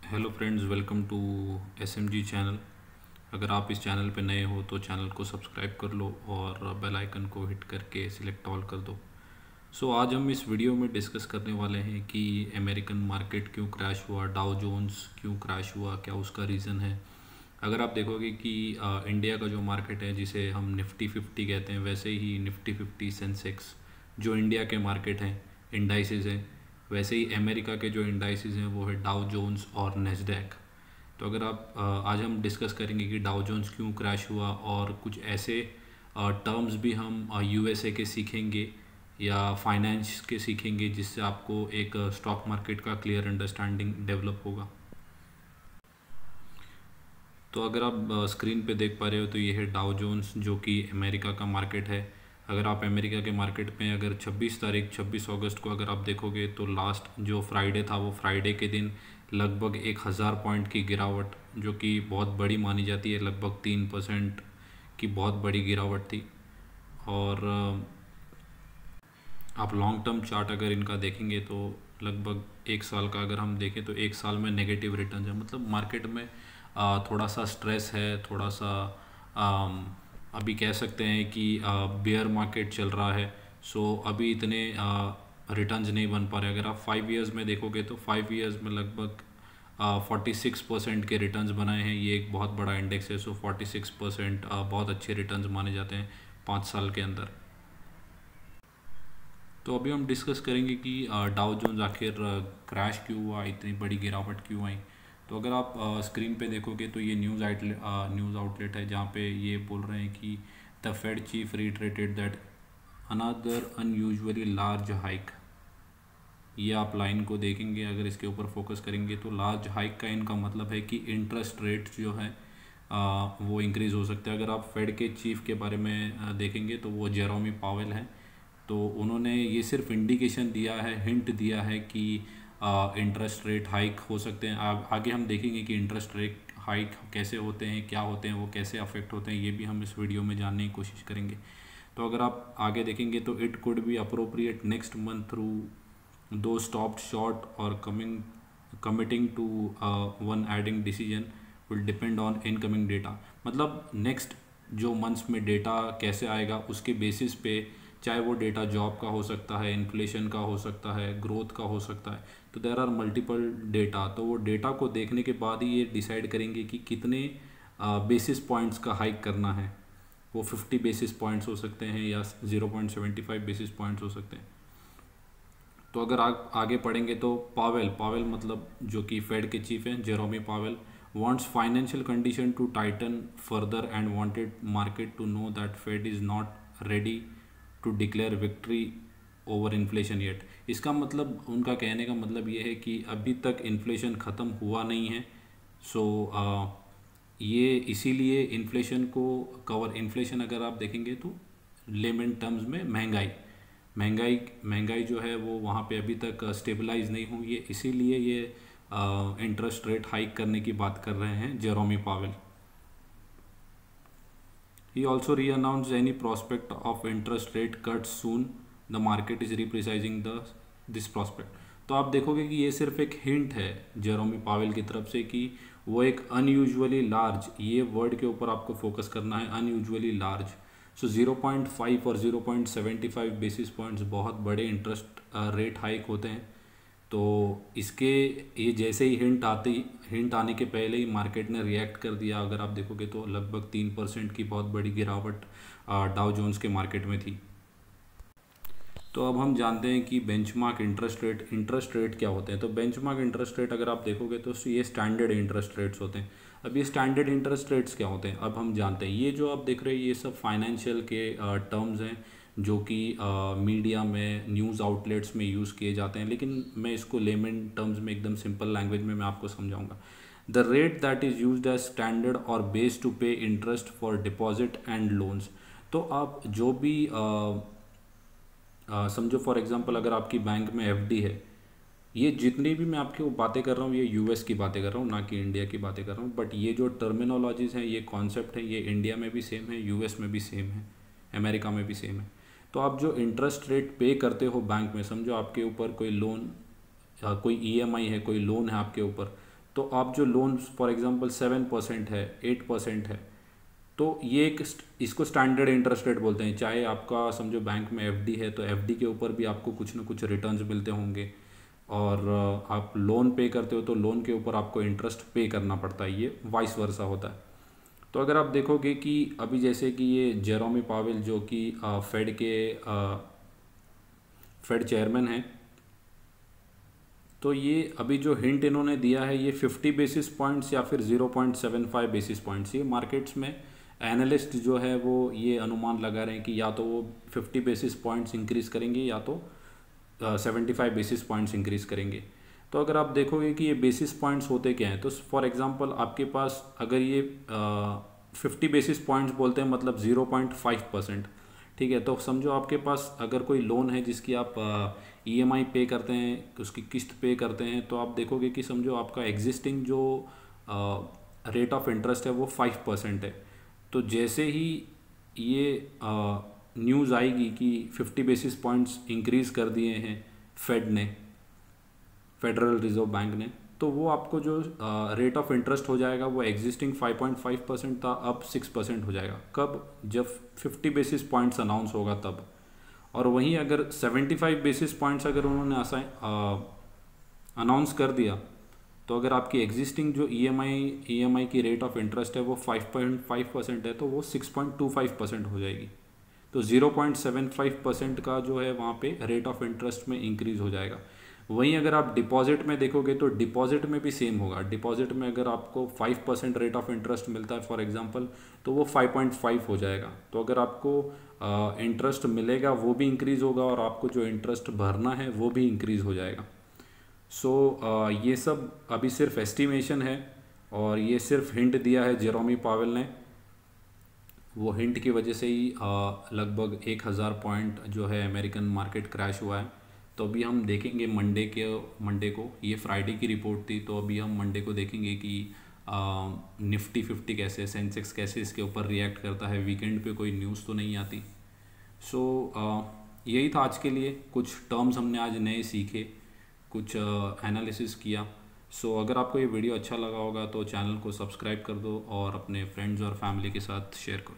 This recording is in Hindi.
Hello friends, welcome to SMG channel. अगर आप इस चैनल पे नए हो तो चैनल को सब्सक्राइब कर लो और बेल आइकन को हिट करके सिलेक्ट ऑल कर दो। आज हम इस वीडियो में डिस्कस करने वाले हैं कि अमेरिकन मार्केट क्यों क्रैश हुआ, डाउ जोन्स क्यों क्रैश हुआ, क्या उसका रीज़न है। अगर आप देखोगे कि इंडिया का जो मार्केट है जिसे हम निफ्टी 50 कहते हैं, वैसे ही निफ्टी 50 सेंसेक्स जो इंडिया के मार्केट हैं, इंडाइसिस हैं, वैसे ही अमेरिका के जो इंडाइसिस हैं वो है डाउ जोन्स और नेस्डैक। तो अगर आप आज हम डिस्कस करेंगे कि डाउ जोन्स क्यों क्रैश हुआ और कुछ ऐसे टर्म्स भी हम यूएसए के सीखेंगे या फाइनेंस के सीखेंगे जिससे आपको एक स्टॉक मार्केट का क्लियर अंडरस्टैंडिंग डेवलप होगा। तो अगर आप स्क्रीन पे देख पा रहे हो तो ये है डाउ जोन्स जो कि अमेरिका का मार्केट है। अगर आप अमेरिका के मार्केट में अगर 26 अगस्त को अगर आप देखोगे तो लास्ट जो फ्राइडे था वो फ्राइडे के दिन लगभग 1000 पॉइंट की गिरावट, जो कि बहुत बड़ी मानी जाती है, लगभग 3% की बहुत बड़ी गिरावट थी। और आप लॉन्ग टर्म चार्ट अगर इनका देखेंगे तो लगभग एक साल का अगर हम देखें तो एक साल में नेगेटिव रिटर्न है। मतलब मार्केट में थोड़ा सा स्ट्रेस है, थोड़ा सा अभी कह सकते हैं कि बेयर मार्केट चल रहा है। अभी इतने रिटर्न्स नहीं बन पा रहे। अगर आप 5 ईयर्स में देखोगे तो 5 ईयर्स में लगभग 46% के रिटर्न्स बनाए हैं। ये एक बहुत बड़ा इंडेक्स है। 46% बहुत अच्छे रिटर्न्स माने जाते हैं 5 साल के अंदर। तो अभी हम डिस्कस करेंगे कि डाउ जोन्स आखिर क्रैश क्यों हुआ, इतनी बड़ी गिरावट क्यों आई। तो अगर आप स्क्रीन पे देखोगे तो ये न्यूज़ आउटलेट है जहाँ पे ये बोल रहे हैं कि the Fed chief reiterated that another unusually large hike. ये आप लाइन को देखेंगे, अगर इसके ऊपर फोकस करेंगे तो लार्ज हाइक का इनका मतलब है कि इंटरेस्ट रेट जो है वो इंक्रीज़ हो सकता है। अगर आप फेड के चीफ के बारे में देखेंगे तो वो जेरोमी पावेल हैं। तो उन्होंने ये सिर्फ इंडिकेशन दिया है, हिंट दिया है कि इंटरेस्ट रेट हाइक हो सकते हैं। आगे हम देखेंगे कि इंटरेस्ट रेट हाइक कैसे होते हैं, क्या होते हैं, वो कैसे अफेक्ट होते हैं, ये भी हम इस वीडियो में जानने की कोशिश करेंगे। तो अगर आप आगे देखेंगे तो it could be appropriate next month through दो स्टॉप्ड शॉर्ट और committing to one adding decision will depend on incoming data। मतलब नेक्स्ट जो मंथ्स में डेटा कैसे आएगा उसके बेसिस पे, चाहे वो डेटा जॉब का हो सकता है, इन्फ्लेशन का हो सकता है, ग्रोथ का हो सकता है, तो देयर आर मल्टीपल डेटा। तो वो डेटा को देखने के बाद ही ये डिसाइड करेंगे कि कितने बेसिस पॉइंट्स का हाइक करना है। वो 50 बेसिस पॉइंट्स हो सकते हैं या 0.75 बेसिस पॉइंट्स हो सकते हैं। तो अगर आगे पढ़ेंगे तो पावेल मतलब जो कि फेड के चीफ हैं, जेरोमी Pavel, wants financial condition to tighten further and wanted market to know that Fed is not ready to declare victory over inflation yet। इसका मतलब, उनका कहने का मतलब ये है कि अभी तक इन्फ्लेशन ख़त्म हुआ नहीं है। ये इसीलिए इन्फ्लेशन को इन्फ्लेशन अगर आप देखेंगे तो लेमन टर्म्स में महंगाई जो है वो वहाँ पे अभी तक स्टेबलाइज नहीं हुई है, इसीलिए ये इंटरेस्ट रेट हाइक करने की बात कर रहे हैं जेरोमी Pavel. He also re-announced any prospect of interest rate cuts soon. The market is repricing this prospect। तो आप देखोगे कि ये सिर्फ एक हिंट है जेरोमी पावेल की तरफ से कि वो एक अनयूजुअली लार्ज, ये वर्ड के ऊपर आपको फोकस करना है, अनयूजुअली लार्ज। 0.5 और 0.75 बेसिस पॉइंट्स बहुत बड़े इंटरेस्ट रेट हाइक होते हैं। तो इसके ये जैसे ही हिंट आने के पहले ही मार्केट ने रिएक्ट कर दिया। अगर आप देखोगे तो लगभग 3% की बहुत बड़ी गिरावट डाउ जोन्स के मार्केट में थी। तो अब हम जानते हैं कि बेंचमार्क इंटरेस्ट रेट क्या होते हैं। तो बेंचमार्क इंटरेस्ट रेट अगर आप देखोगे तो ये स्टैंडर्ड इंटरेस्ट रेट्स होते हैं। अब ये स्टैंडर्ड इंटरेस्ट रेट्स क्या होते हैं अब हम जानते हैं। ये जो आप देख रहे हैं ये सब फाइनेंशियल के टर्म्स हैं जो कि मीडिया में, न्यूज़ आउटलेट्स में यूज़ किए जाते हैं, लेकिन मैं इसको लेमन टर्म्स में एकदम सिंपल लैंग्वेज में मैं आपको समझाऊंगा। The rate that is used as standard और base to pay interest for deposit and loans. तो आप जो भी समझो फॉर एग्जांपल अगर आपकी बैंक में एफडी है, ये जितनी भी मैं आपकी बातें कर रहा हूँ ये यूएस की बातें कर रहा हूँ, ना कि इंडिया की बातें कर रहा हूँ। बट ये जो टर्मिनोलॉजीज़ हैं, ये कॉन्सेप्ट है, ये इंडिया में भी सेम है, यूएस में भी सेम है, अमेरिका में भी सेम है। तो आप जो इंटरेस्ट रेट पे करते हो बैंक में, समझो आपके ऊपर कोई लोन, कोई ईएमआई है, कोई लोन है आपके ऊपर, तो आप जो लोन फॉर एग्जांपल 7% है, 8% है, तो ये एक इसको स्टैंडर्ड इंटरेस्ट रेट बोलते हैं। चाहे आपका समझो बैंक में एफडी है तो एफडी के ऊपर भी आपको कुछ ना कुछ रिटर्न्स मिलते होंगे, और आप लोन पे करते हो तो लोन के ऊपर आपको इंटरेस्ट पे करना पड़ता है, ये वाइस वर्सा होता है। तो अगर आप देखोगे कि अभी जैसे कि ये जेरोमी पावेल जो कि फेड चेयरमैन है, तो ये अभी जो हिंट इन्होंने दिया है ये 50 बेसिस पॉइंट्स या फिर 0.75 बेसिस पॉइंट्स, ये मार्केट्स में एनालिस्ट जो है वो ये अनुमान लगा रहे हैं कि या तो वो 50 बेसिस पॉइंट्स इंक्रीज करेंगे या तो 75 बेसिस पॉइंट्स इंक्रीज करेंगे। तो अगर आप देखोगे कि ये बेसिस पॉइंट्स होते क्या हैं, तो फॉर एग्जांपल आपके पास अगर ये 50 बेसिस पॉइंट्स बोलते हैं मतलब 0.5%, ठीक है। तो समझो आपके पास अगर कोई लोन है जिसकी आप ईएमआई पे करते हैं, उसकी किस्त पे करते हैं, तो आप देखोगे कि समझो आपका एग्जिस्टिंग जो रेट ऑफ इंटरेस्ट है वो 5% है। तो जैसे ही ये न्यूज़ आएगी कि 50 बेसिस पॉइंट्स इंक्रीज़ कर दिए हैं फेड ने, फेडरल रिजर्व बैंक ने, तो वो आपको जो रेट ऑफ इंटरेस्ट हो जाएगा वो एग्जिस्टिंग 5.5% था, अब 6% हो जाएगा। कब? जब 50 बेसिस पॉइंट्स अनाउंस होगा तब। और वहीं अगर 75 बेसिस पॉइंट्स अगर उन्होंने अनाउंस कर दिया, तो अगर आपकी एग्जिस्टिंग जो ईएमआई की रेट ऑफ इंटरेस्ट है वो 5.5% है, तो वो 6.25% हो जाएगी। तो 0.75% का जो है वहाँ पे रेट ऑफ इंटरेस्ट में इंक्रीज़ हो जाएगा। वहीं अगर आप डिपॉजिट में देखोगे तो डिपॉजिट में भी सेम होगा। डिपॉजिट में अगर आपको 5% रेट ऑफ इंटरेस्ट मिलता है फॉर एग्जांपल, तो वो 5.5 हो जाएगा। तो अगर आपको इंटरेस्ट मिलेगा वो भी इंक्रीज़ होगा, और आपको जो इंटरेस्ट भरना है वो भी इंक्रीज़ हो जाएगा। सो ये सब अभी सिर्फ एस्टिमेशन है, और ये सिर्फ हिंट दिया है जेरोमी पावेल ने। वो हिंट की वजह से ही लगभग 1000 पॉइंट जो है अमेरिकन मार्केट क्रैश हुआ है। तो अभी हम देखेंगे मंडे को, ये फ्राइडे की रिपोर्ट थी, तो अभी हम मंडे को देखेंगे कि निफ्टी 50 कैसे, सेंसेक्स कैसे इसके ऊपर रिएक्ट करता है। वीकेंड पे कोई न्यूज़ तो नहीं आती। सो यही था आज के लिए। कुछ टर्म्स हमने आज नए सीखे, कुछ एनालिसिस किया। सो अगर आपको ये वीडियो अच्छा लगा होगा तो चैनल को सब्सक्राइब कर दो और अपने फ्रेंड्स और फैमिली के साथ शेयर करो।